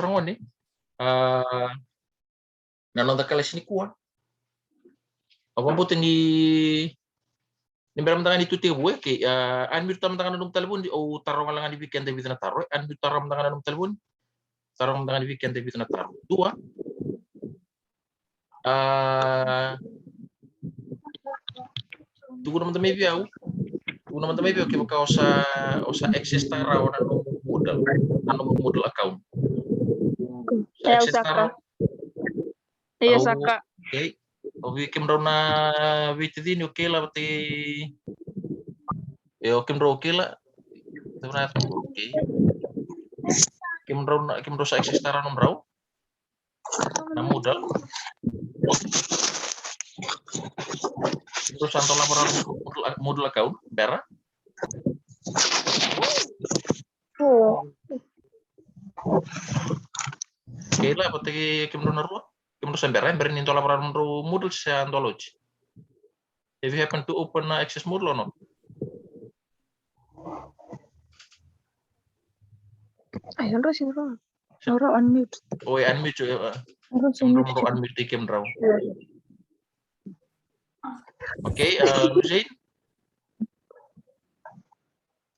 rongoni nanonda kelas ni kuwa apa butin ni beram tangan itu tebu ke anmir tam tangan num telepon di taruh ngalangan di weekend tapi tena taruh anmir taruh tangan num telepon taruh tangan di weekend tapi tena taruh dua tugu teman-teman biau tugu teman-teman biau ke baka osa access tara ona num modal account access tara Iya Saka. Okay. Oke kemrona witi dini oke lah berarti ya oke lah sebenarnya oke kemro sa access tara num raw na modal terus santo laporan modul account bera kela pati kemro narua kemro sembera berin into laporan modul santo lodge if you happen to open access modul or not Ayo Nora unmute. oh unmute kemro unmute kemro oke Zain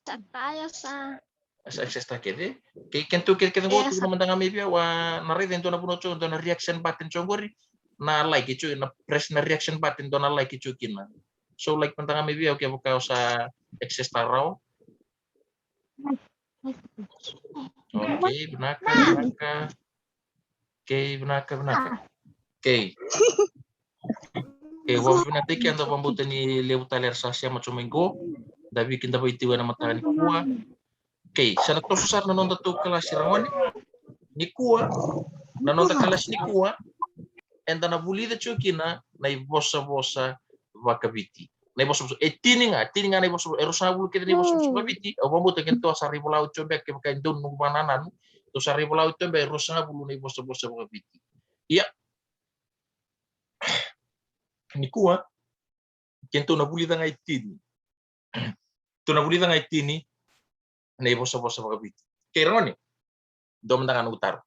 Saya sa. access takede ke kentu ke go tu mentang kami bia wa nare dentro na puno cho na reaction button chongori na like itu na press na reaction button to na like itu kina so like mentang kami bia oke buka usa access tarau oke benaka oke wa nanti kan to pambutan ni leutaler sasya macho minggu dabi kinta baitiwa na matani kuwa okay, sana to susar na nonda to kelas rawani ni kuwa na nonda kelas ni kuwa enda na bulida chukina na ibosa wakabiti na ibosa etini nga na ibosa erosa bulu kita ni ibosa wakabiti o bambo to kento sari bolau chobe ke kain don nu bananan to sari bolau chobe erosa bulu na ibosa wakabiti iya ni kuwa kento na bulida nga etini to na bulida nga etini na ibosa wakabiti keroni dom tangan utar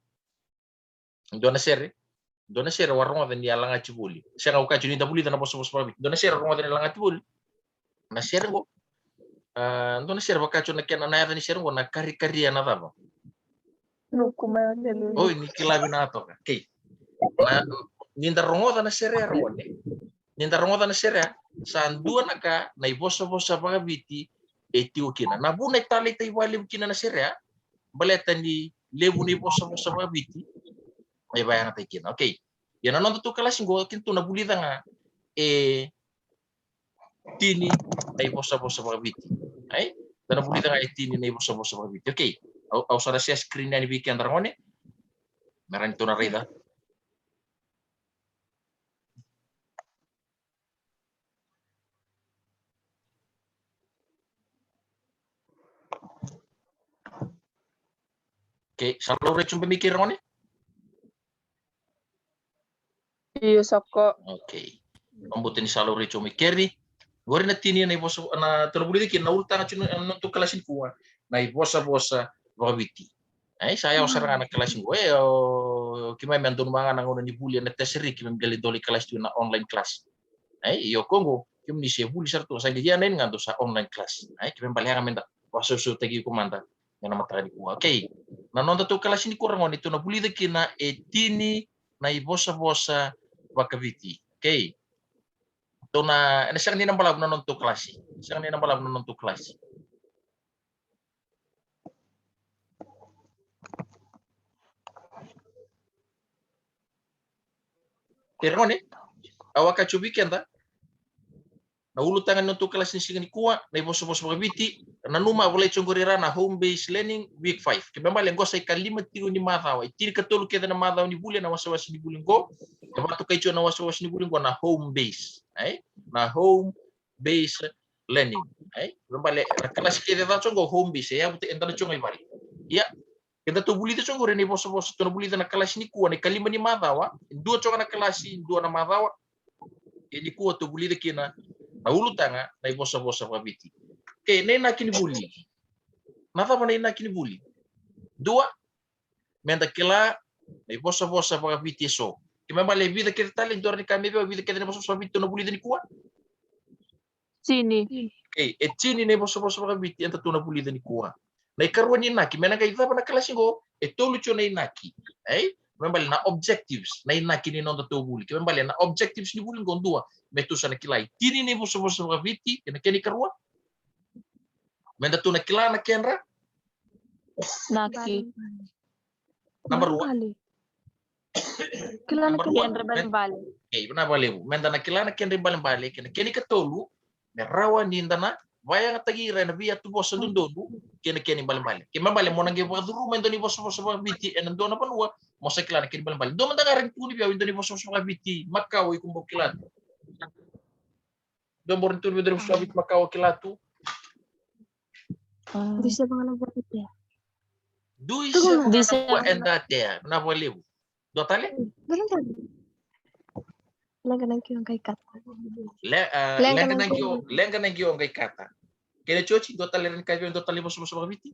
dona sere warung ada ni alanga cibuli saya kau kacu ni tabuli tanah bosa wakabiti dona sere warung ada ni alanga cibuli na sere go dona sere bakacu na kena na ni sere go na kari na taba oh ini kilabi na to okay na ninda rongoda na sere rongone ninda rongoda na sere sandua naka na ibosa wakabiti etiukina na buna itali tai wali kina na sere baleta ni lebu ni bosa wakabiti ay bayang tay kina okay yan anon to kelas go kinto na bulida nga tini ay bosa wakabiti ay na bulida nga tini na bosa wakabiti okay au sada share screen ni weekend rangone meran to na reda okay selalu recung pemikir rangone Iya Saka. okay pambutin selalu recung mikiri gori na tini na bosa na terbulida kina ulta na chino to kelas kuwa na bosa wakabiti ay saya usar anak kelas gue kima mentun mga nang ni buli na teseri kima gali doli kelas tu na online class ay yo kongo kim ni se buli sarto sa dia nen nganto sa online class ay kima bali menda wasusu tegi kumanda na matari ko okay na nonda to kelas ni kurang on itu na buli de kina etini na ibosa wakabiti okay to na sang ni nang balab na nonto kelas sang ni nang balab na nonto kelas Terone, awak kacu weekend ta? Na ulu tangan untuk kelas ni singani kuwa, na iboso wakabiti, na numa boleh congorira na home based learning week 5. Kebamba lengo sa ikalima tigo ni mathawa. Itiri katulu keda na mathawa ni bulan na wasa ni bulan go. Kebatu kaicho na wasa ni bulan go na home base. Na home based learning. Kebamba le kelas keda ta congo home base ya buti entana congo ibari. Ya, kita tu buli tu congo ni boso tu buli na kelas ni kuwa ni kalima ni mathawa. Dua congo na kelas dua na mathawa. Ini kuwa tu buli de kina na ulu tanga na ibosa wakabiti. Okay, nena kini buli. Mata mana ina kini buli. Dua, Menta kila nei bossa para viti so. Kimembali vida kita tali dor ni kami vida kita ni bossa viti no buli ni kuwa. Sini. Okay, e chini nei bossa para viti enta tuna buli ni kuwa. Nei karwa ni naki mena kai tapa na kalasingo e tolu cho nei naki. Kimembali na objectives nei naki ni non to buli. Kimembali na objectives ni buli gondua metu sana kilai. Tini nei bossa para viti kena keni karwa. Menda tuna kila na kenra Naki. number 1. Kilala Number ko one, yan rebel bali. Okay, na balebu. Menda na kilana kenri bali kena keni katolu me rawa ni ndana vaya ngatagira na via tu bossa ndondu keni bali. Kema bali mona nge waduru mendo ni bossa biti en ndona panua mo sa kilana keni bali. Do menda ngaring tuni bia ndoni bossa biti makaw ikumbo kilatu. Do morin tuni ndoni bossa biti makaw kilatu. Bisa pangalan buat itu ya. Duisa Duisa na endatea na balebu. Do tale? Lang yung kay Kat. Lenga nangyo ngai kata. Kene chochi do tale ren kayo do tale bossa biti.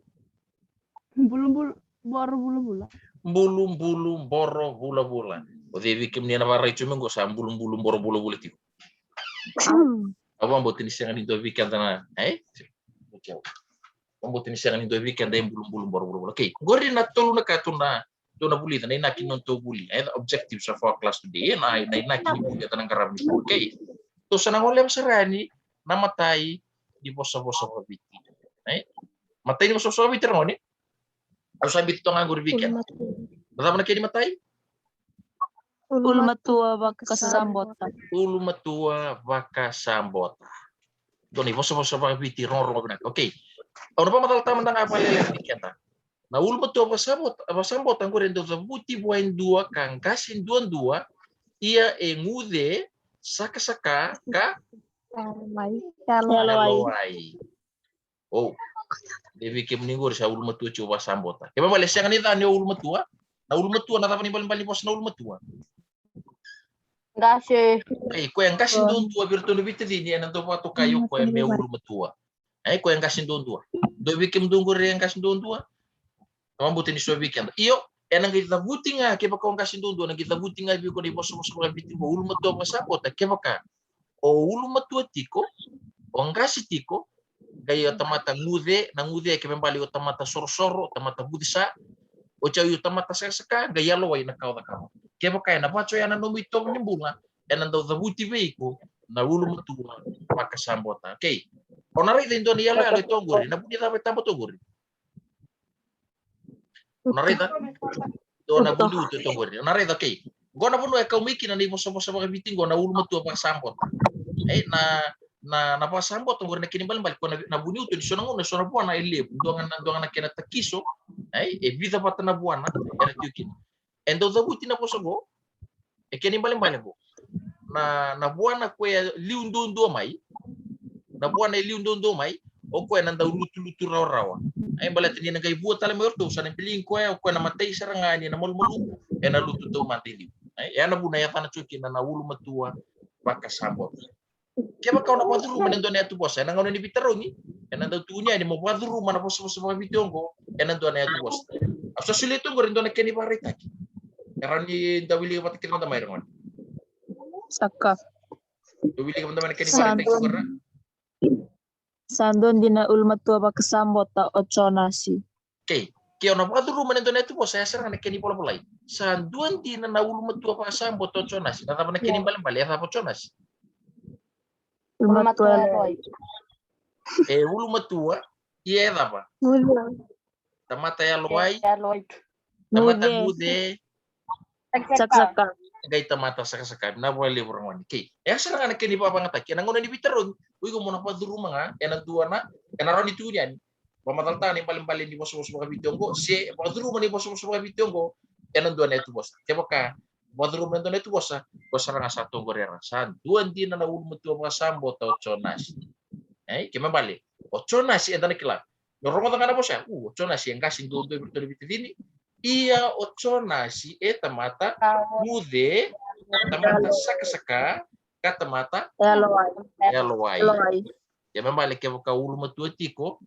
Bulu-bulu, baru bulu-bulu. Bulum boro bula. O devi kim ni na varai chumengo sa bulum boro bula tiko. Abang botin siang ni do weekend na okay. Abang botin siang ni do weekend ay bulum boro bula. Okay. Gori na tulu na katuna do na buli na inaki non to buli. Ay objectives of our class today na inaki ni buli tanang karam ni. Okay. To sa nangolem sarani namatay di bossa biti. Matay di bossa biti ron ni. Ano sabi ito nga guri weekend? Basta na kini matay? Ulmatua baka sambota. Ulu matua vaka sambota. Doni bossa para biti ron Okay. Ano pa mataltaman na nga pala yung weekend ha? Na ulu matua sambota ang guri do buti buhain dua kang kasin dua ia engude saka ka Yalawai. Oh. Devi kim ningur sa ulu matua coba sambota. Kaya balik siya kanita ni ulu matua. Na ulu matua na tapan bali bos na ulu matua. Gracias. Ay, ko yang kasin doon tua virtu no biti din yan to pato kayo ko yang me ulu matua. Ay, ko yang kasin doon tua. Do bikim dungur yang kasin doon tua. Naman buti ni so weekend. Iyo, enang kita buti nga kaya ko kasin doon nang kita buti nga ko ni bos biti mo ulu matua pa sambota kaya ka. O ulu matua tiko, o ang kasi tiko, gaya tamata ngude kaya bali o tamata sorsoro, tamata budisa, o chaw yung tamata saka gaya laway na kaw. Kaya kaya na pacho yan ang numito ng bunga, yan ang daw buti veiko na ulo matua makasambota. Okay. O narita yung doon yalo ito ang guri, nabuti dapat tamo to guri. O narita? Doon nabuti ito ang guri. O narita, okay. Go na puno ikaw miki na nimo sa mga biting go na ulo matua makasambota. Na pasambot ang guri na kinimbal ko na bunyo to so nang so na buwan na ilib doangan na kinatakiso vida pa na buwan na era tukin endo dabuti na po sa go kinimbal go na buwan na ko liundundo mai na buwan na liundundo mai o ko nang daw lutu rawa ay balat ni nagay buot tala mo to sa piling ko na matay sarangani na mulmulu na lutu to matili ay na bunaya ta na tukin na ulo matua pakasambot. Kaya baka na pwede rumah nandun na ito boss. Yan ang ni Bitaro ni. Yan ang daw tunya. Yan mo pwede rumah na po sa mga video ko. Yan nandun na ito boss. Sa sulito ko rin doon na kiniparitaki. Karan ni Dawili ka patikil na damay rin. Saka. Dawili ka naman na kiniparitaki ko rin. Sandon din na ulmatua baka sambota o chonasi. Okay. Kaya na pwede rumah nandun na ito boss. Saya sarang na kinipulapulay. Sanduan din na ulmatua baka sambota o chonasi. Natapa na kinimbal-bali. Natapa chonasi. Ulmatua. Ulu matua, iya apa? Tamata ya loy, tamata mude, Saka. gay tamata saka na boleh orang wani. Sarang anak kini pa pangatak. Yan ang una ni Bitaron, uy ko muna pa duru mga, yan ang duwa na, yan aron itu yan. Pamatalta ni paling di bos mga video ko, si pa duru man ni bos mga video ko, yan ang duwa na ito bos. Kaya ka, Wadrum nito neto bosa, bosa nga sa tong gorera. Sa duan din na ulmut mga sambo ta ochonas. Kaya bali. Ochonas enda nakila. Normal tanga na bosa. Ochonas yang kasing do bitini. Iya ochonas tamata mude tamata saka kata mata Yalawai. ya bali kaya ka ulmut tiko.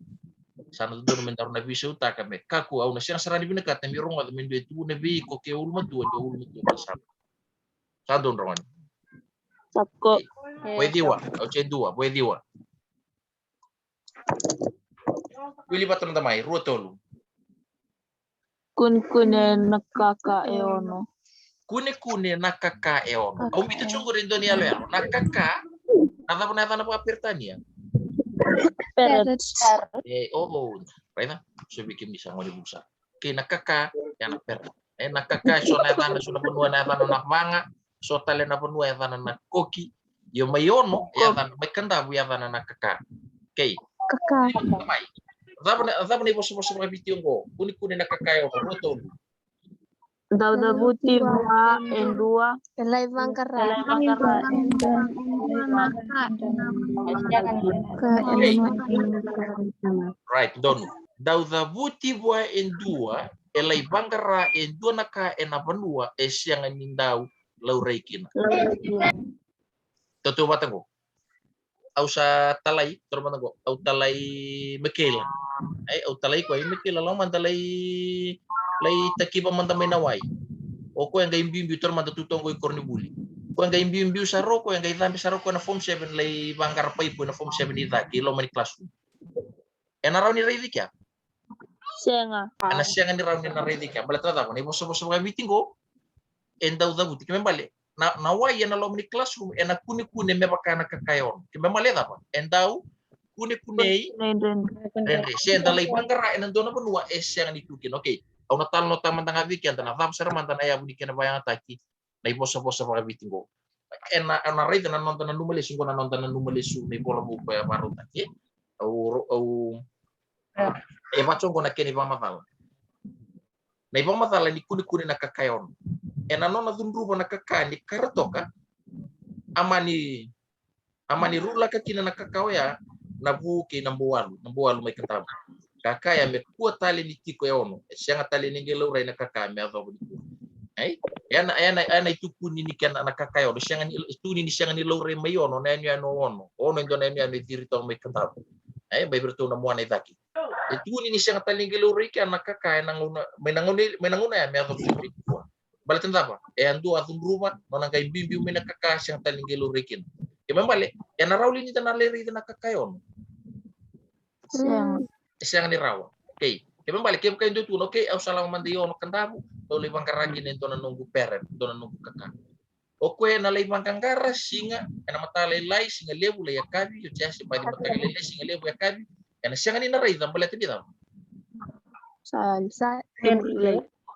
sana dono mentar na bisa utaka me kaku au na siang sarani bina kata mi ronga men do tu ne bi ko ke ulma tu sa don ronga Sakko. boy diwa au che dua boy diwa Willy patron tamai ruotolu Kun nakaka eono. kune nakaka eono au mita chungure Indonesia lo nakaka nada na papirtania Peret. Raina, saya bikin bisa mau dibusa. Nakaka, ya nak per. Nakaka, so na tanah sudah penuh na tanah nak manga, so talen na penuh ya tanah nak koki. Yo mayono, ya tanah bekenda bu ya tanah nakaka. Kakak. Mai. Zaba ni bos mga video ko. Kuni nakaka yo roto. Daudabuti wa endua. Elay Bangkara. Right, don. Daudabuti wa endua, elay bangkara endua naka enapanua esyang nindaw laureikina. Totoo ba tango? Au sa talay, turman ko. Au talay Mikela. Ay, au talay ko ay Mikela lang man talay lay takiba man tamay naway. O ko yang gayim bimbi turman tutong ko kornibuli. Ko yang gayim bimbi sa ro ko yang gayim tambi sa ro ko na form 7 lay bangkar pay po na form 7 ita kilo man classroom. En araw ni Redik ya. Senga. Ana siya nga ni raw ni na Redik ya. Balatra ta ko ni boso ka meeting ko. En daw buti kami balik. Naway na lo ni classroom en kuni me baka nakakayon kime male dapat endau kuni rendre siya dalay bangkara en dona benua siya ni tukin okay au natal no taman tanga weekend na vam ser mantan aya budi kena bayang taki na ibosa para meeting go en na rede na nonton na numelesu ko na nonton na numelesu ni bola bu pa baru taki au macam ko na keni ba matal na iba matal ni kuni nakakayon enanona dhundruba nakakani karatoka amani rula kakina nakakao ya nabuki nambualu mai katabu kakaya mekua tali ni tiko yaono sianga tali ni ngelo rai nakaka me ava budi ai yana itukuni ni kana nakakayo sianga ni tuni ni sianga ni lo rai mayono na ano ono ndo na ano dirito mai katabu ai bai bertu na muana itaki ituni ni sianga tali ngelo rai kana nakaka nanguna menanguna ya me ava budi balitan apa? Andu atun rumah nona kay bimbi umena kakas yang taling gelo rekin. Kaya balik, yan narawli ni tanaleri na kakayon. Siyang ni rawa. Okay. Kaya balik, kaya kayo doon, okay, au salang mandayon kandabu, o libang karagin ito na nunggu peren, ito na nunggu kakak. O kaya na libang kangkara, singa, na matalay singa lebu lay akabi, yung chasi, pwede matalay singa lebu akabi, yan siyang ni naray, balitan dito.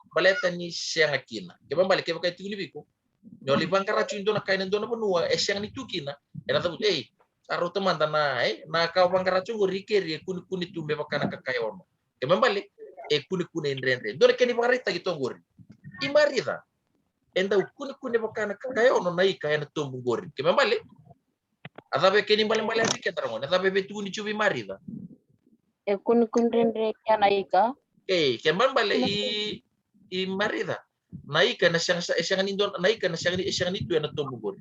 Baleta ni siang akina. Kaya balik kaya kay tigulibi ko. No libang karachu indo na kain indo na panua siang ni tukina. Era tabut saro teman tanah na kau bang karachu go rikeri kuni tu me bakana kakayon. Kaya balik kuni rendre. Do na kani pakarita gitu ngori. Imarita. Enda kuni bakana kakayon na ika na tumbu ngori. Kaya balik atabe kani balik adik tarong. Atabe betu ni chubi marita. Kuni rendre kana ika. Kaya balik marida naika na siyang nindon naika na siyang nito na tumugor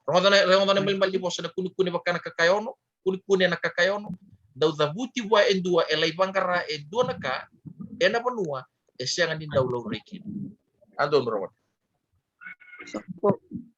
rongodan bal di bosa na kuni baka nakakayono kuni nakakayono daw zabuti wa endua elay bangkara endua naka ena panua siyang nindaw law rekin adon rongon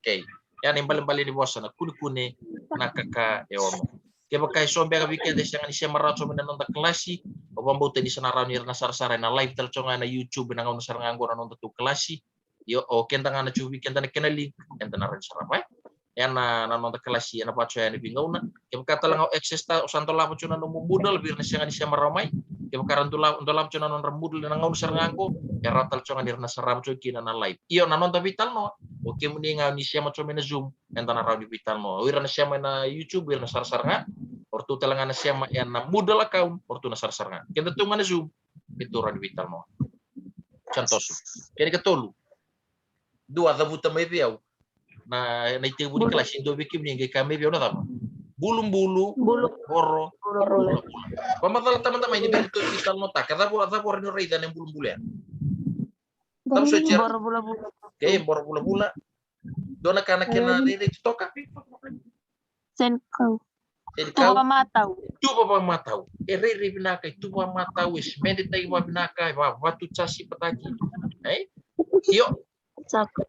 okay yan imbal di bosa na kuni nakakayono kaya bakay sombe ka weekend siyang ni siya maratso menanon ta klasi o pambuti ni sanaraw ni na sarsara na live talcho nga na YouTube na nga sarang ngo nanon ta klasi yo o kenta nga na chubi kenta na kenali kenta na rin sarap yan na nanon ta klasi na pacho yan ibingaw na kaya bakata lang access ta santo lapo cho na numubudal bir na siya nga ni siya maramay kaya bakaran dolam cho na non rambudal na nga sarang ngo ya ratal cho nga ni na sarap cho kina na live iyo nanon ta vital no o kaya muni nga ni siya macho na Zoom kenta na raw di vital no wira na siya na YouTube wir na sarsara nga ortu talangan na siya yan na modal account ortu na sarsar nga kaya tunga na Zoom ito ran vital mo chantoso kaya katolu dua dabuta may biyaw na naitibo ni kelas indo bikim ni kami biyaw na tama bulu horo pamatal teman-teman ini bentuk vital mo ta kada po rin rida ng bulum-bulu yan tapos siya kaya bula doon na kana kina dito toka Senkau. Tuba matau. tuba ba matau. Rei binaka tuba matau is medita iba binaka ba watu casi pataki. Yo Saku.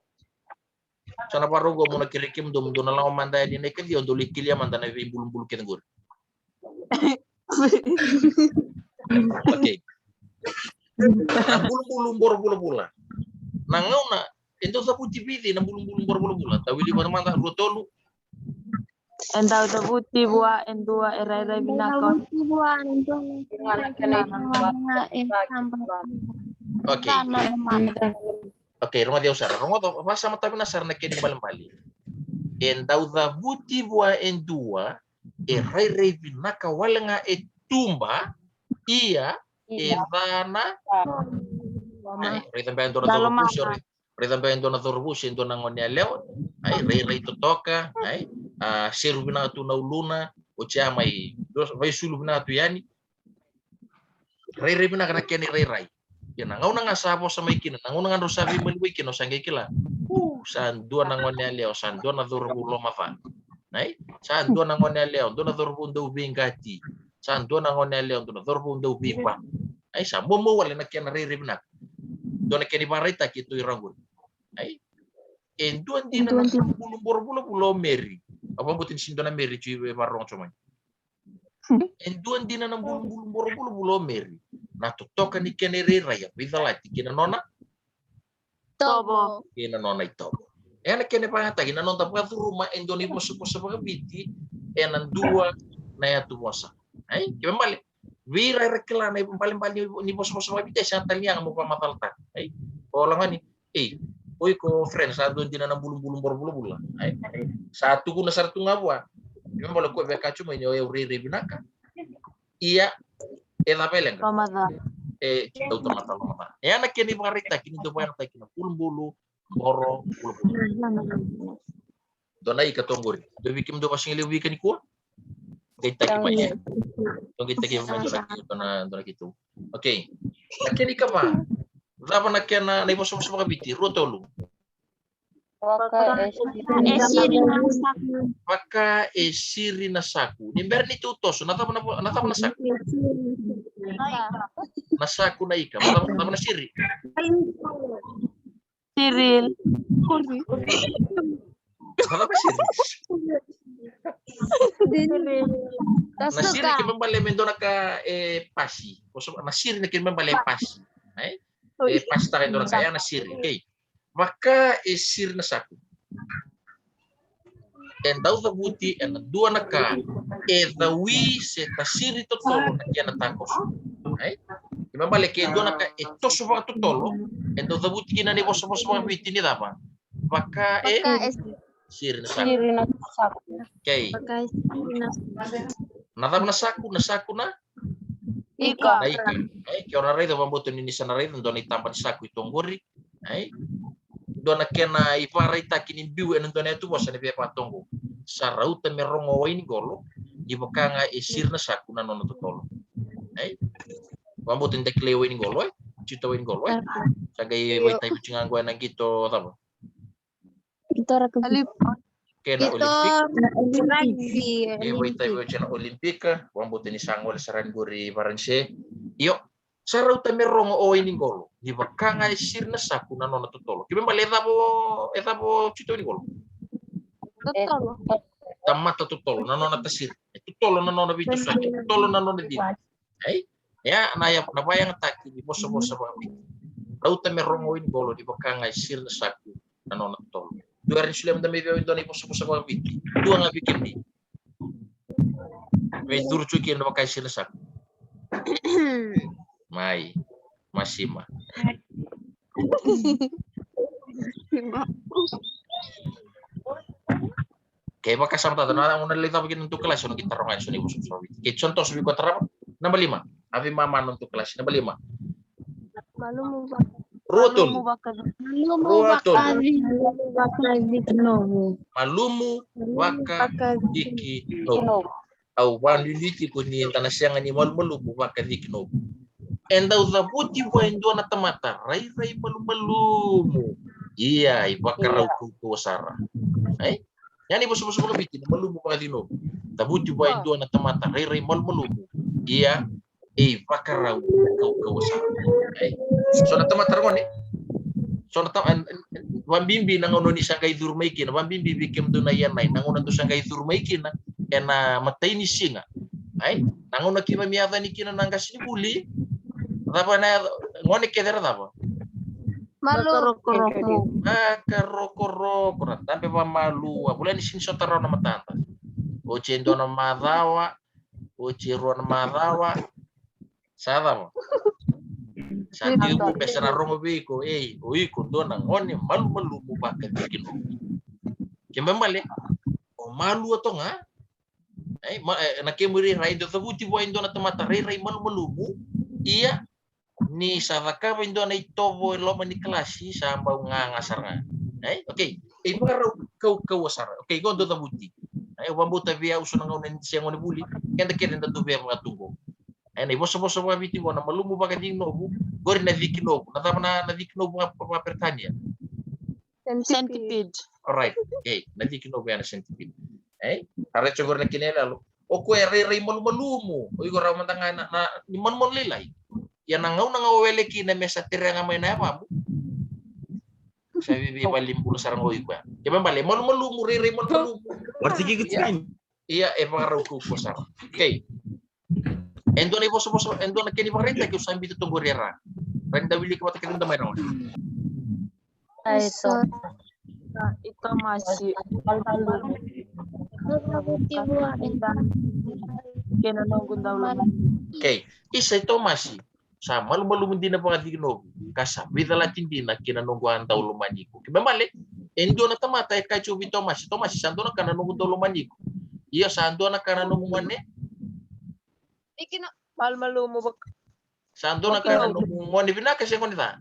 sana barugo muna kirikim dum dum na lang manda ni nekin yo do likilya manda na bulum-bulum kengur. Oke. Nang bulum-bulum bor-bula-bula. Nangau na ento sa puti piti nang bulum-bulum bor-bula-bula. Tawili ba naman ta rotolu. Endau tabuti bua endua erai binaka. Oke. Oke, rumah dia usara. Rumah to masa mata binasar na kini bali. Endau da buti bua endua erai binaka walanga etumba ia edana também dona Torbus, também dona Torbus, dona Ngonia Leo, rei totoka, seru bina tu na uluna, o chama vai sulu bina tu yani. Rei bina kana keni rei. Ya ngau nanga sabo sama ikina, ngau nanga rosabi meliwi kino sange kila. San dua na Ngonia Leo, san dua na Torbu lo mafa. San dua na Ngonia Leo, dona Torbu ndo bingati. San dua na Ngonia Leo, dona Torbu ndo bipa. Sa mo wala na kena rei bina. Dona keni barita kitu irangun. Enduan dina na bulum meri. Apa butin sindona meri cuy barong cuma. Enduan dina na bulum meri. Na tutoka ni keni raya vida lati kina nona Tobo. kina nona itobo. Na keni pangata kina nona pa rumah endoni poso biti enan dua na ya tu bosa. Kiba balik. Vira rekla na paling ni poso biti sa taliang mo pa matalta. Olangan ni. Oi ko friend satu dina na bulum bor-bula. Satu kuna sartu ngabwa. Memang boleh ko beka cuma nyo riri binaka. Iya ela peleng. Ramada. Auto mata. Na kini barita kini do bayar ta kini bulum boro bulu. Dona ika tonggori. Do bikim do pasing lewi kan ko. Kita kimanya. Kita kimanya lagi dona gitu. Oke. Kini kama. Zapa na kena na iposo mga biti rotolu. Waka esiri na saku. Nimber ni tutos natapa na saku. Na saku na ika. Natapa na siri. Cyril. Natapa siri. Na siri kimembale mendona ka pasi. Na siri na kimembale pasi. Pasta kayo doon kaya na siri. Okay. Maka siri na saku. And daw the buti and dua na ka the we se ta siri totolo na kaya na takos. Imambale kaya doon na ka ito suba totolo and daw the buti kina ni boso mga biti ni dapa. Maka siri na saku. Okay. Nadam na saku na Ika. Kaya na rin, mabuto ni Nisa na rin, doon itampan sa ako itong guri. Doon na kaya na iparita kinimbiwe ng doon na ito, wasa na piya patongo. Sa rauta merong away ni Golo, di ba ka nga isir na sa ako na nono tutolo. Mabuto hindi kilewe ni Golo, chitaway ni Golo. Sagay, way tayo chingang gawin ng gito, tabo. Kaya na Olympic. Way tayo na Olympic, mabuto ni Sangol sa Ranguri Varanse. Iyo, sa rauta merong away ni Golo, di ba ka nga isir na sa ako na nono tutolo. Kaya ba, eta po chitaway ni Golo. Tamata tutolo, nanon na tasir. Tutolo nanon na bito sa tutolo nanon na dito. Ya, nabayang atake di boso-boso mga bito. Rauta merong away ni Golo, di ba ka nga isir na sa ako na nono tutolo. Dua rin sila madami bawin doon ay puso-puso mga biti. Dua nga bikin di. May duro cuy na makay sila sa. May. Masima. Kaya makasama tayo. Una lita begini untuk kelas. Yung kita rongan. Suni puso-puso mga biti. Kaya contoh sabi ko tarap. Number 5. Abi mama untuk kelas. Number 5. Rotol. Malumu waka diki no. Au waniliti kuni tanasianga ni malumu waka diki no. Enda uzabuti bo endo na tamata. Rai malumu. Iya, ibaka rau kuku sara. Yani boso-boso mga biti malumu waka dino. Tabuti buat Indo na tamata rere malmalumu. Iya pakarau kau usah. So na tamata ngone. So na wambimbi nang ono ni sangkai durmaikin, wambimbi bikem dunayan nai nang ono tu sangkai durmaikin na ena matai ni singa. Nang ono kima miada ni kina nang kasini buli. Apa na ngone kedera apa? Malu. Roko tapi malu. Boleh di sini sotaro nama tanta. Oce ndona madawa, oce ruan madawa. Sada mo. Sa tigo pesa na rongo biko, oiko dona ngone malu mo bakal bikin. Kemba male. O malu ato nga. Nakemuri rai do tabuti bo indona tamata rai malu mo. Iya ni savaka indona itobo loma ni klasi samba ngasar nga. Okay. Kau asar. Okay, go do tabuti. Wambuta via uso nang onen siang oni buli kenda kenda do via mga tunggo ay boso mga biti ko na malumu ba kading nobu gori na vikino na tama na vikino mga pertania Centipede. alright na vikino ba na centipede arecho gori na kinela lo o ko re malumu o igor ra mantanga na ni mon lilay yan nang wele kina mesa tira nga may na pa sabi balim pulo sarang oy ba kaya bale malumu re malumu Berarti gitu kan? Iya, pangaraw ko po sa. Okay. Endo na iboso endo na kini parenta ko sa ambito tunggu rera. Renda wili ko matakin damay raw. Ito masih. Tabuti buat Kinanong daw lang. Okay. Isa ito masi. Sa malu din na pagadinog. Kasabi na latin din na kinanungguan daw lumanyiko. Kaya mali. Endo na tamata kay chubi Thomas sando na kananong daw lumanyiko. Iya sando na kananong mane. Malu mo ba? Sando na kananong mane binaka siya konita.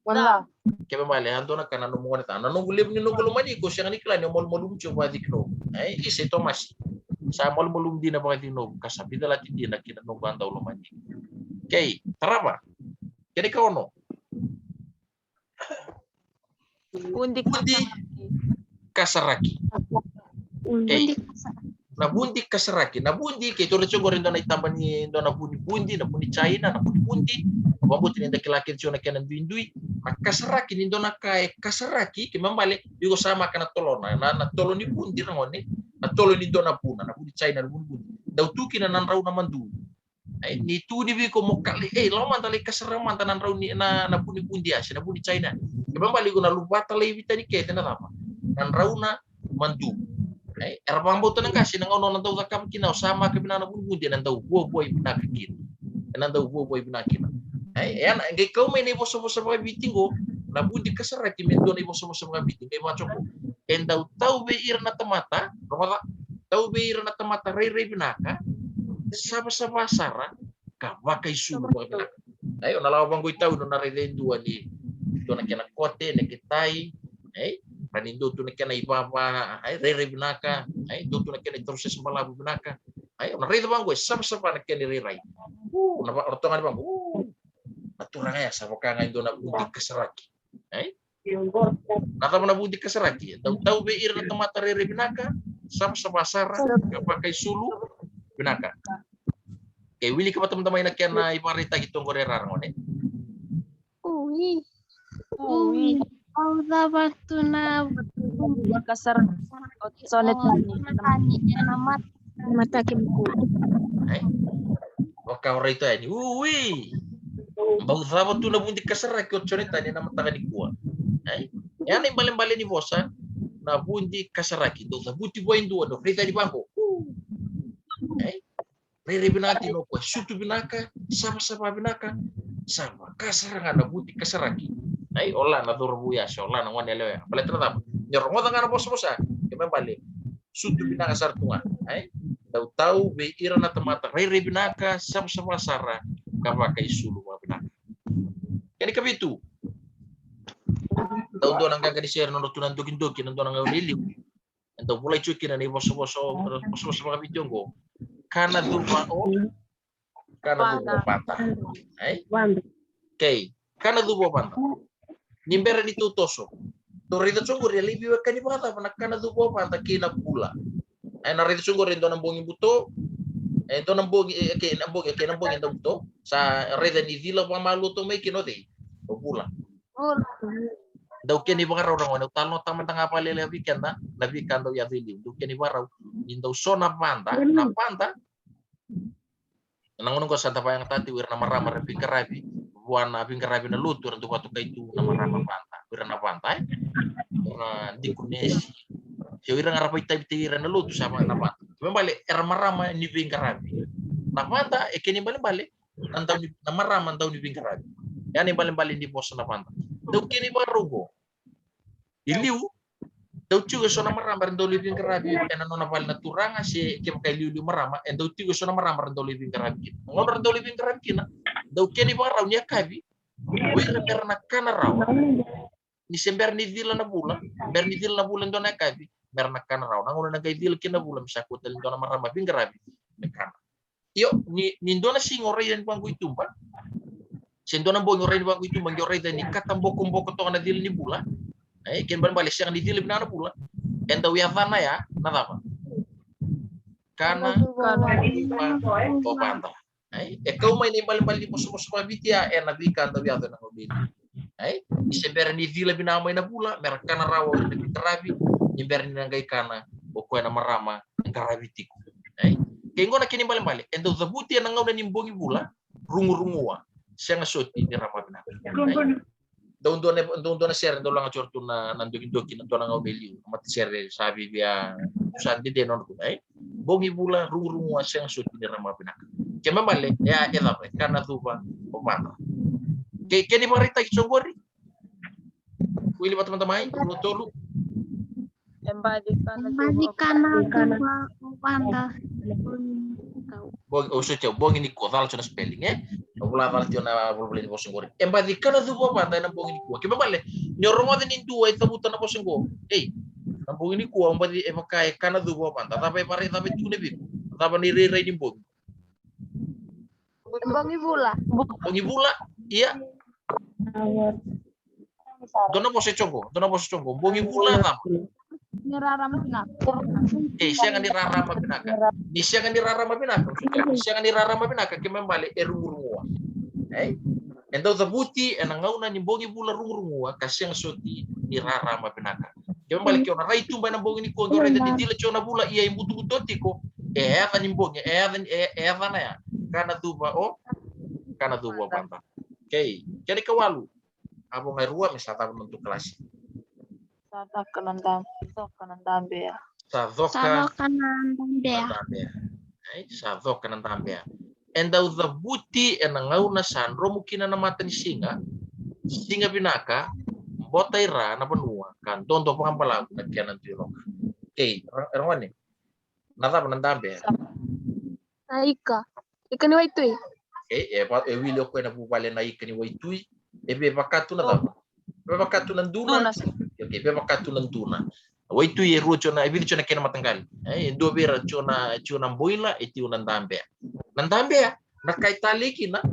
Wala. Kaya mali ando na kananong mane ta. Nanong ulib ni nung lumanyiko siya nikla ni malum chuba dikno. Isa Thomas. Sa malum din na pagadinog. Kasabi na latin din na kinanungguan daw lumanyiko. Okay, tarapa. Kaya ikaw no? Bundi kasaraki. Nabundi kasaraki. Nabundi kay tulad siguro rin doon ay tamba ni doon nabundi China, nabundi. Mabuti ni dakilaki siya na kanan duindui. Nakasaraki ni doon nakay kasaraki kimambali yugo sama ka natolon na natolon ni bundi na ngone. Natolon ni doon na puna, nabundi China, nabundi. Daw tuki na nanraw naman du. Ni tu di ko mokali lawan tali kasaraman tanan raw ni na bundi Asia, nabundi China. Kimambali ko na lubata lay vitani kete na tama. Nan raw na mandu. Erapang boto nang kasi nang ono nang daw zakam kinaw sama ka binana bundi nang daw buoy binakin. Nang daw buoy binakin. Yan ngay ko may niboso sa mga bitingo na bundi kasaraki mendo na iboso sa mga biting kay macho ko. En daw tau be ir na tamata, romata tau be ir na tamata ray binaka. Sama-sama sara kabakay sulu mga binaka. Ayo nalawang goy tao no naridendua ni to na kena kote na kitay panindo to na kena ibaba rere binaka do to na kena proses malabu binaka na rito bang gue sama-sama na kena riray na ortongan bang naturang ya sa ka ngayon na budik kasaraki nata mo na budik kasaraki daw be ir na tamata rere binaka sama-sama sara kapakay sulu binaka kay wili ka pa teman-teman na kena iparita gitong gorera ngone Uwi. Auda waktu na Kasar sonet namat mata kimku. Waka ora itu ani. Bau zaba tu na bundi kasar ko choneta ni na mata ni kuwa. Yan ay balen-balen ni bosa na bundi kasaraki do buti boindo do frita di bangko. Rere binati no ko sutu binaka sama-sama binaka sama kasaranga na buti kasaraki. Ola na durbuya siya, ola na ngone lewe. Balik tetap. Nyorong mo nga na bosa-bosa. Kaya balik. Sutu binaka sartunga. Tahu-tahu be ira na tamata. Rere binaka sama-sama sara kapag isulu mga binaka. Kani kabitu. Tahu doon ang gagadi-share no tunan dukin-dukin nandun ang uliliw. Ando mulai cukin na ni boso-boso mga video ko. Kana dupa o kana dupa pata. Okay. Kana dupa pata. Nimbera ditutoso. Torito chungur ya libi wakani pata panakana dupo pata kina pula. narito sungguh rin doon ang bungin buto. Ito nang bungin, nambungin daw buto. Sa reda ni Vila pa maluto may kinote. O pula. Daw kini baka raw nang talo tama tanga pa lele weekend na daw ya Vili. Daw kini baka raw daw so na panda. Nangunong ko sa tapayang tati wir na marama rin pingkarabi. Buwan na pingkarabi na luto rin duwa to kay tu na marama panta. Wir na panta na di kunesi. Siya wir nga rapay tayo na luto sama na panta. Balik era marama ni pingkarabi. Na panta kini balik nandaw ni na marama daw ni pingkarabi. Yan balik di pos na panta. Daw kini barugo. Iliw daw juga so na marama rin daw living karabi and ano na bali na turanga si kaya kay liu marama and daw juga so na marama rin daw living karabi ngon rin daw living karabi na daw kini ba raw niya kabi wira per na kana raw ni sember ni vila na bulan do na kabi mer na kana raw nangon na kay vila kina bulan sa kutel do na marama bing karabi kana yo ni do na singore yan pang kuitumba sendo na bo ngore ni pang kuitumba ngore ni katambo kumbo to na dil ni bulan ken balik siang di dilip na pula. Enda wiafana ya, napa? Karena o panta. Kau main balik di pos-pos bitia nabi kan tabi atau nang mobil. Iseber ni vila binamay na pula, mereka na rawa di terabi, iber ni nangai kana, o ko na marama ngarabi tiku. Kengo na kini balik. Enda zabuti nang ngau na nimbongi pula, rungu-rungua. Siang soti di rama bina. Doon na share doon lang chorto na nandokin doon lang obeli mati share sabi biya sandi de non ko bongi bula rungu asang sut ni rama pinak kema male ya ela karena tuba pemana keni marita kisogori kuili teman-teman tolu Embadikan panda. Bongi ni ko dal chona spelling Wala dal chona boleh ni posong gore. Embadikan tu po panda na bongi ni ko. Kiba male nyorong din duwa itabutan na posong go. Na bongi ni ko ambadi makai kana tu po panda. Tapi pare tapi tune bi. Tapi ni re ni bongi. Bongi bula. Iya. Dono pose chongo. Bongi bula tam. Nirarama pinaka. Siya nga nirarama pinaka. Siya nga nirarama pinaka kimembali erungurungua. Endo zabuti enangauna ni bongi bula rungurungua kasyang soti nirarama pinaka. Kimembali kyo na rai tumba na bongi ni ko ngore de dile chona bula iya imbutu totiko. Eva ni bongi eva na ya. Kana tuba banta. Okay. Jadi kawalu. Abo ngai rua misata untuk kelas. kanan dambe ya. Salo kanan dea. Sadok kanan tambia. Enda uza buti enangau na sandro mukina na mata ni singa binaka bota ira na benua kan tonto pangambalagu na kianan tirok. Erwani. Nata penandambe. Ika ni waitu. Wili ko na bubale na ika ni waitu. Ebe bakatu na tapa. Ebe bakatu na duna. Okay, beba katu nantuna. Waitu ye ruo chona ibili chona kena matanggali. Ndo bera chona boila eti unandambea. Nandambea nakai tali kina.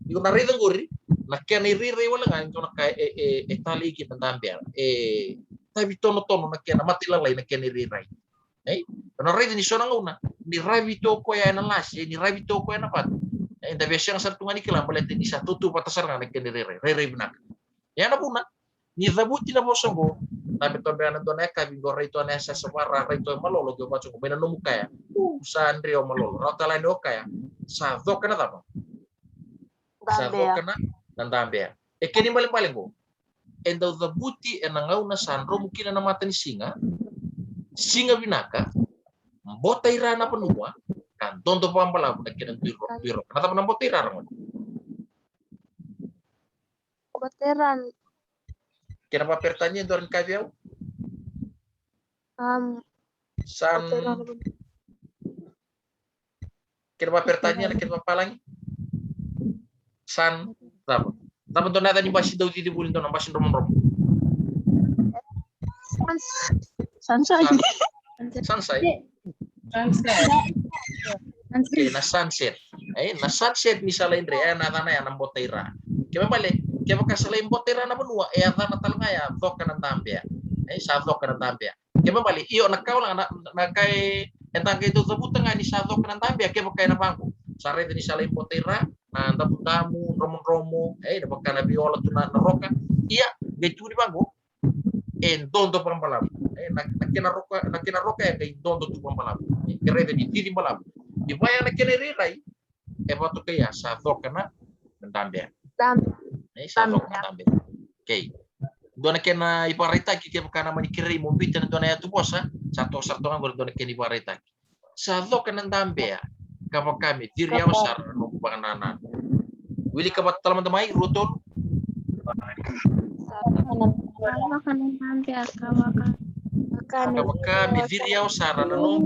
Yo na rida ngori. Na kena irire wala nga chona kai tali kina nandambea. Tabi tono na kena mati lalai na kena irire. Na rida ni chona nguna. Ni rabi to ko ya na lasi, ni rabi to ko ya na pat. Da biasa yang satu ngani kila balete ni satu tu patasar nga na kena irire. Rire binak. Ya na puna. Ni zabuti na bosongo tapi to bana to neka bi gore to nesa sewara to malolo go bacho bena no mukaya sa andrio malolo rata lain okaya sa zokana tapa sa zokana nandambea keni mali go endo zabuti enangau na sandro mukina na mata ni singa binaka mbota irana penua kan tonto pambala na kena biro kenapa na mbota irana Boteran kenapa pertanyaan doran kaviau san kenapa pertanyaan kenapa palangi san apa to nada ni basi daw di bulin to na basi rom Sansai. Na sunset na sunset misalnya Indra na ya nang botaira kaya balik kaya makasalain botera na benua na talanga ya dok kanan tambia sa dok kanan tambia kaya balik iyo nakau lang na kay Entang ke itu tebu tengah ni satu kenan tambe ke pakai na bangku. Sare ni salai potera na tamu romo na pakai na biola tu na roka. Iya, gitu di bangku. Dondo pampalam. Nakina roka yang kay dondo tu pampalam. Kere di tiri malam. Di bayang nakina rirai. Batu kaya satu kena tambe. Satu kena tambe. Okay. Dona kena iparita ki kana manikiri mo bita na dona tu bosa satu ngor dona kena iparita. Sado kena tambe ya. Kapag kami diri ako sar no pangananan. Wili ka ba teman-teman rutol? Kawa kanan tambe Kapag kami diri ako sar no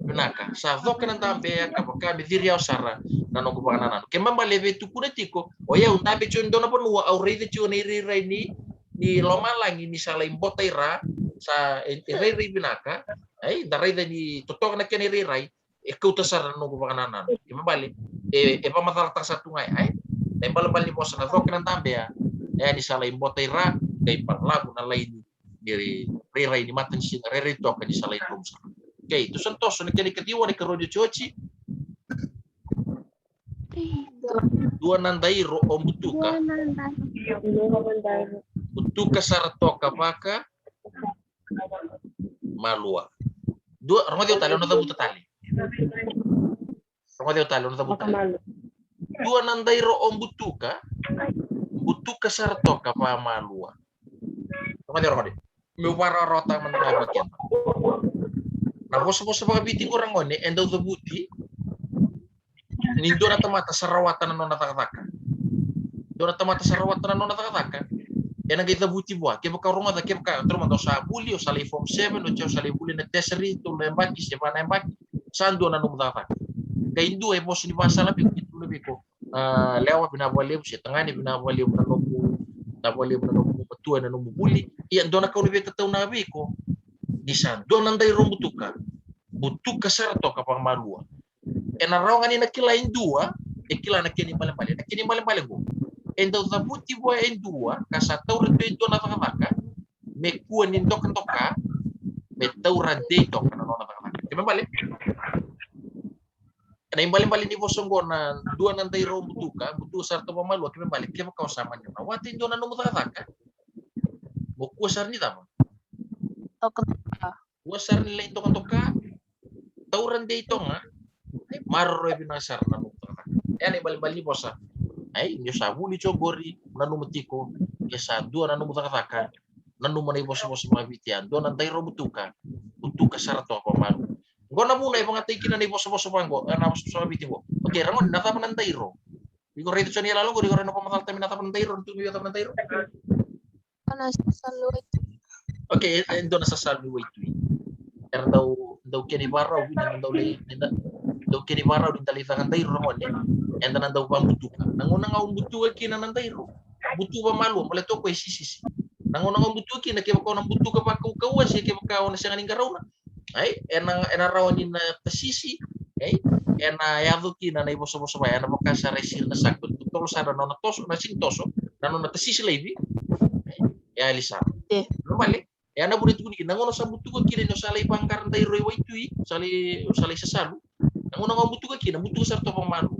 benaka. Sado kena tambe ya kapag kami diri ako sar no pangananan. Kemamba leve tu kunetiko. O ya untabe chun dona pun wa auride chun iri ni lomalang ini salay botaira sa iri binaka. Daray ni totok na kene riray ikaw tasar no pangananan. Kemambali pamatartak sa tungay bali mo sa nadok ng tambe ya ni salay botaira kay parlago na lain diri riray ni matan sin rerito ka ni salay rumsa. Okay, to santos na kene katiwa ni karodyo chochi. Dua nandairo o butuka. Butuka saratoka paka malua. Dua ramadio tali no tabuta tali. Ramadio tali no tabuta tali. Dua nandairo o butuka saratoka pa malua. Ramadio. Meu para rota mandaga bagian. Na bosa mga biting orang ngone endo tabuti. Nindo na tamata sarawatan na natakataka. Do na tamata sarawatan na natakataka. Yan ang itabuti buwa. Kaya baka rumah kaya baka terus mando sa buli o sa form 7 o sa buli na teseri to na embaki siya na embaki. Saan do na natakataka. Kaya indo ay boss ni basa labi ko. Lewa binabaliw siya tangani binabaliw na nomu patua na nomu buli. Iyan do na kauni beta taw na abi ko. Di san do nanday rumbutuka. Butuka sarato kapag malua. Narawangan ni nakilain dua, kila nakini malam go. Endo zabuti boy endua, kasatau rete do na takataka, me kuan ni tokan toka, me tau rade toka na takataka. Kaya balik. Na imbali ni bosonggo na dua nantai ro butu sarto pamalu, kaya balik kaya kau sama ni. Wati do na no takataka. Mo kuasar ni tama. Kuasar ni lain tokan toka. Tau rade tonga. Marro binasar na nukta. Yan bali bosa. Nyo sa buli chogori nanu metiko. Ya sa dua nanu mutakataka. Nanu manay bosa mga bitian. Doon ang tayro butuka. Butuka sarto ako maru. Gona muna mga tiki na ni bosa panggo. Na bosa mga bitiko. Okay, ramon natapan ng tayro. Biko rito siya niya lalo ko. Di ko rin ako matalta minatapan ng tayro. Tumiyo tapan ng tayro. Okay, doon na sa salwi wait. Pero daw kinibaraw. Daw kinibaraw din talitangan tayro ramon and then daw pambutuka nanguna nga umbutuka kina nan tayro butu pa malu maleto ko sisi nanguna nga umbutuka kina kaya ko nang butuka pa kawas kaya ko na siya nganing garaw na enaraw ni na tasisi yado kina na iboso-boso ba na makasa resil na sakot tolo sa na toso na sintoso na tasisi lebi alisa normally na bulit ko ni nanguna sa butuka kina no salay pangkaran tayro waitui salay sasalu nanguna nga umbutuka kina butuka sarto pa malu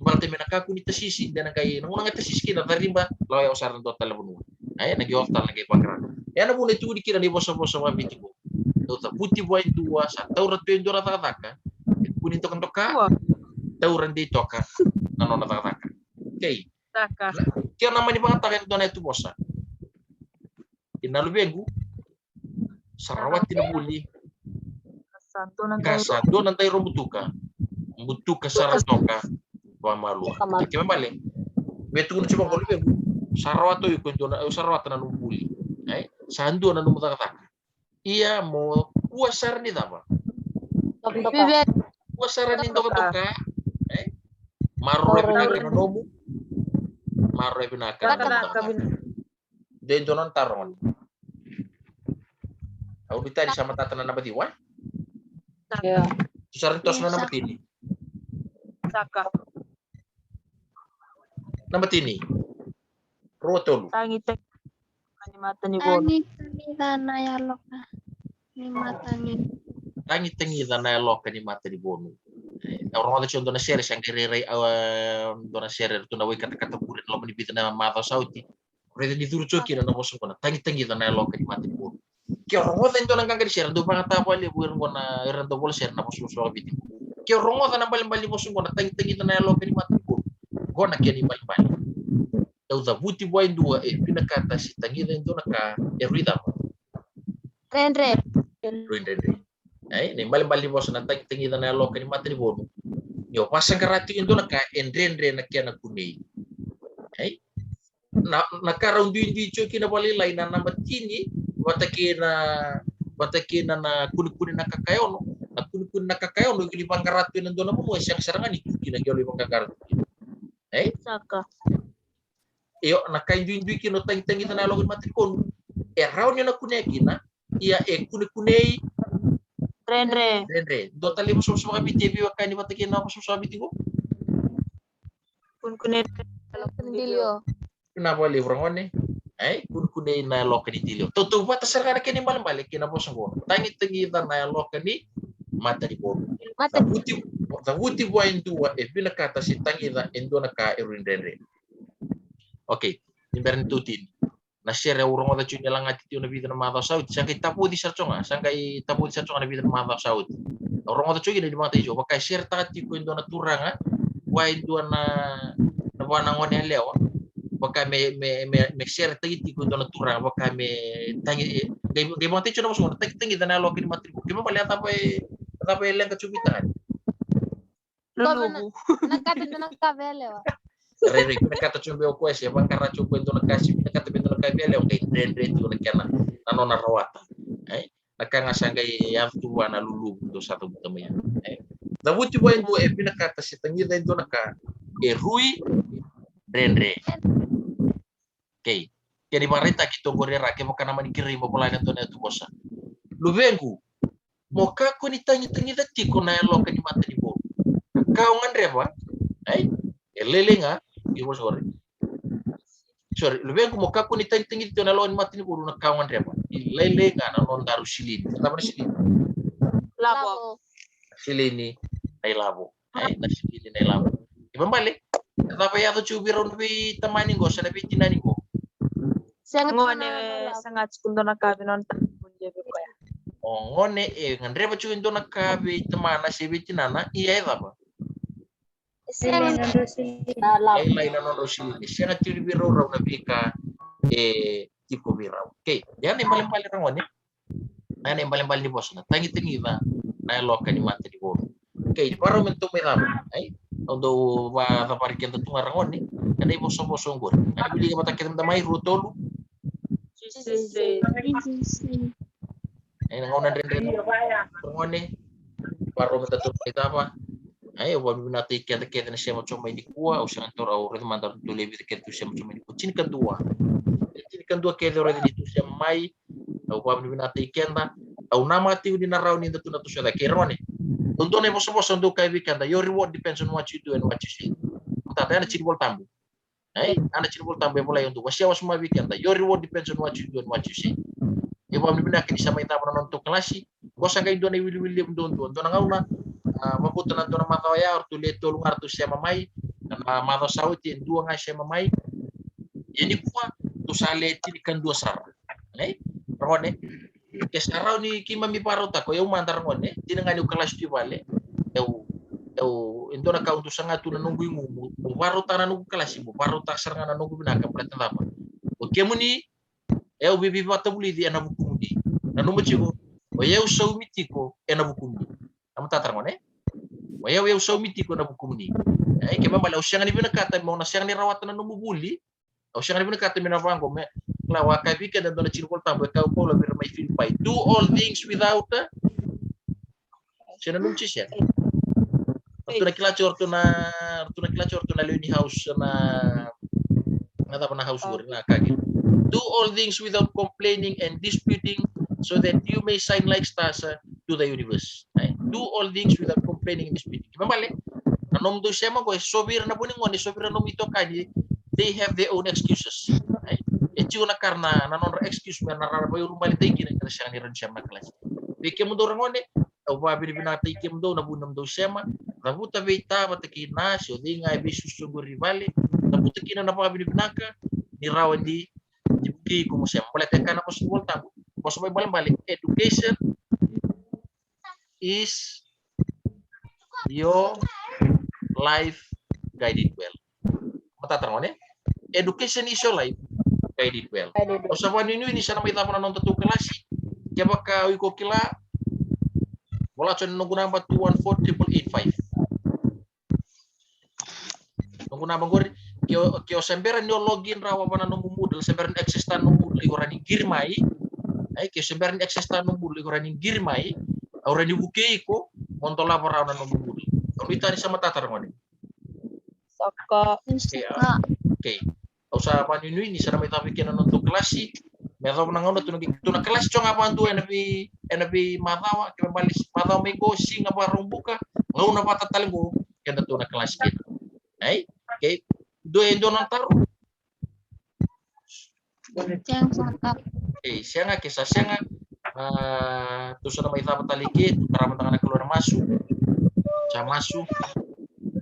Balte menakaku ni tasisi dan kay nang nga tasisi kina tarimba lawa usaran do talabunu nag-yoftal na kay pagran na muna itu dikira ni boso-boso wa bitiko do ta puti boy dua sa taurat to indora taka kunin to kan toka tauran di toka nano taka okay kaya naman ni pangatakan do na itu bosa inalubengu sarawat tinabuli kasanto nan tayo butuka saratoka wa malu. Kaya balik. Betul cuma kalau be sarawato yun do na sarawata na numbuli. Sando na numutakataka. Iya mo kuasar ni tama. Kuasar ni toka. Marro binaka na nomu. Marro binaka na nomu. Den donon taron. Audita di sama tatanan na batiwa. Yeah. Susarintos na namatini. Saka. Namatini. Rotolu. Tangi tek. Animata ni Bono. Ani kanila na yalok na. Ni mata ni. Tangi tangi da na loka ni mata di bonu. Orang ada contoh na share yang kere dona share tu na wai kata kulit lo meni bita na mata sauti. Rede di turu coki na bosu kona tangi tangi da na loka ni mata di bonu. Ki orang ada yang kangkari share do pangata apa le buir kona erando bol share na bosu so biti. Ki orang ada na bali bosu kona tangi tangi da na loka ni mata di bonu. Gona ki ni bali. Tau da buti buai dua pina kata si tangi da dona ka erida. Rendre. Rende. Ni bali bosu na tangi da na loka ni mata di bonu. Yo pasang karatu indo na kaendre na kia na kunei. Na karang duindi choki na bali lain na matini batake na kuni na kakayono na kuni na kakayono gili pangkaratu indo na mo siyang sarangan itu kina gili pangkaratu. Saka. Yo na kain duindi kino tangi na logon matikon. Raw nyo na kunei kina iya kuni Rendre. Do tali mo sa biti biwa kani batake na mo sa biti ko. Kun kunet. Pendilio. Kenapa livrong one? Kun na loka ni tilio. Tutu ba tasar kana kini balik kina bosong ko. Tangi na loka ni mata di bonu. Mata. Da wuti wa indua bila kata si tangi da indona ka erindere. Okay, nimberin tutin. Na share urang ada cunya langati tiu na vida na mata saud. Sangkai tapu di sarconga na vida na mata saud. Urang ada cunya di mata ijo. Pakai share tati ko indona turanga. Wa indona na wana ngone lewa. Baka me share tagi ko indona turanga baka me tangi de mata ijo na mo tangi da na lokin matriku. Kimo pala apa yang kecubitan. Lulubu. Nakati na nakavelewa. Rere kuna kata chumbe okwese bangkara chumbe ndo nakasi kuna kata bendo nakabele okay rere tu nakana nanona rawata nakanga sanga ya tuwa na lulu ndo satu butama ya da wuti boy ndo bina kata si tangi da ndo naka rui rere okay kani marita kito gorera ke mokana manikiri mo pala ndo na tu bosa luvengu moka ko ni tangi da tiko na lo kani mata di bo kau ngandreva lelenga iwo sorry lebih aku mau kaku ni tangi tu na lawan mati ni buru na kawan repa lelenga na non daru silini apa ni silini Labo. silini ay labo na silini na labo ibang balik apa ya tu cubi ron bi tamani go sa nabi tinani go Ngone sangat kundo na kabi non punje ko ya. ngone ngandre pa cubi ndo na kabe tamana si bitinana iya apa Sini nando sini. lain non rosilini siya nga cubi ron raw na bika tipo biraw okay yan ay maling-maling ron ngone na maling-maling ni boss na tangi-tangi na loka ni mata di bolo okay para mento may ramo although ba taparikin to tungarang ni kada boso-boso ngor ana bili ka matakit na may rutolo nangonan rin ngone para mento to itama wa binati kete na siya mo choma ni kuwa o siya antor au red mandar to levi kete siya mo choma ni kuchin kan dua kete red di siya mai au wa binati kenda au nama tiu di narau ni to na to siya da kerone untuk nih bos untuk kayak weekend, your reward depends on what you do and what you see. Tata ada ciri bol tambu, ada ciri bol tambu mulai untuk wasiawa semua weekend, your reward depends on what you do and what you see. Ibu ambil benak ini sama kita pernah nonton kelasi, gua sangka Indonesia William don nangauna, mabutu nanti orang matau ya, ortu leto lungar tu siapa mai, karena matau sauti dua ngai siapa mai, ini gua tu sale tirikan dua sar, rahone. Kesarau ni kima mi paro ta ko eu mandar ngone tinangani kelas di bale eu indo na ka untuk sangat tu nunggu mu paro ta nunggu kelas mu paro ta saranga nunggu binaka preten apa o kemuni eu bibi bata buli di ana buku di nanu mecigo o eu sou mitiko ena buku di am ta ngone o eu sou mitiko na buku di kema bala o siang ni binaka ta mo na siang ni rawat na nunggu buli o siang ni binaka ta minavango me lawa kay weekend na chirkol tambo ka ko la bir may feel by do all things without sino nung siya tu na kilachor tu na learning house na nata pa na house work na kagi do all things without complaining and disputing so that you may shine like stars to the universe do all things without complaining and disputing mabale nanom do siya mo ko sobir na buning ngoni sobir na ito kadi they have their own excuses itu na karena nanon excuse me narara bayo rumali taigi na siya ni ran siya magklas Pike mundo rangone, au ba binata ike mundo na bunam do sema, na buta veita batakina sio dinga bisu suguri vale, na buta kina na pa binaka ni rawandi di buki como se boleh tekan apa sebol tahu. Bos balik education is your life guided well. Mata terangone, education is your life guided well. Usapan ini sana kita pernah nonton tuh kelas. Coba kau ikut kila, bola cuman nunggu nambah 2148885. Nunggu nambah gue, kio semberan yo login rawa mana nunggu mudel semberan akses tan nunggu ligorani girmai. Kio semberan akses tan nunggu ligorani girmai. Orang dibuke iko, montola para nunggu mudel. Kalau itu sama tatar ngone. Saka. Oke. Usapan ini sana kita bikin nonton kelas sih. Mereka menanggung tuna kelas cong apa tu enapi matawa kembali matawa minggu sing apa rumbuka ngau na pata talenggo kena tuna kelas kita. Hai, oke. Do endo nantar. Yang sangat Sianga kisah sianga tu sana mai tama talike karama tangana keluar masuk. Masuk.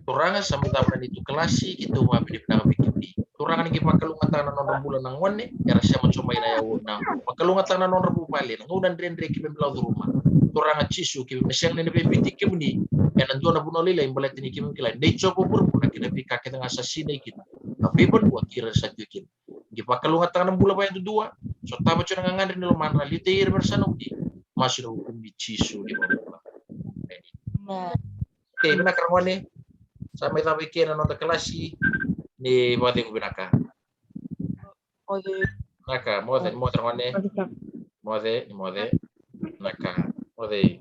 Turangan sama tapan itu kelas sih gitu mah di penang bikin di. Turangan ngi pakalungan tangan non bulan nang wonne ya rasya mencoba ina ya wona pakalungan tangan non rebu pale nang udan rendre ki bembla rumah turangan cisu ki mesyang ne be bitik ki muni enan dona bunoli lain bolet ni ki mungkin lain dei coba burbu nak kita pika kita ngasasine kita tapi pun dua kira satu kin ngi pakalungan tangan bulan pa itu dua so tama cuna ngandri lo manra liteir bersano di masih hukum di cisu di bawah oke benar karone sampai tapi kena nonton kelas ni mode ko binaka. Naka mode ngone. Mode naka mode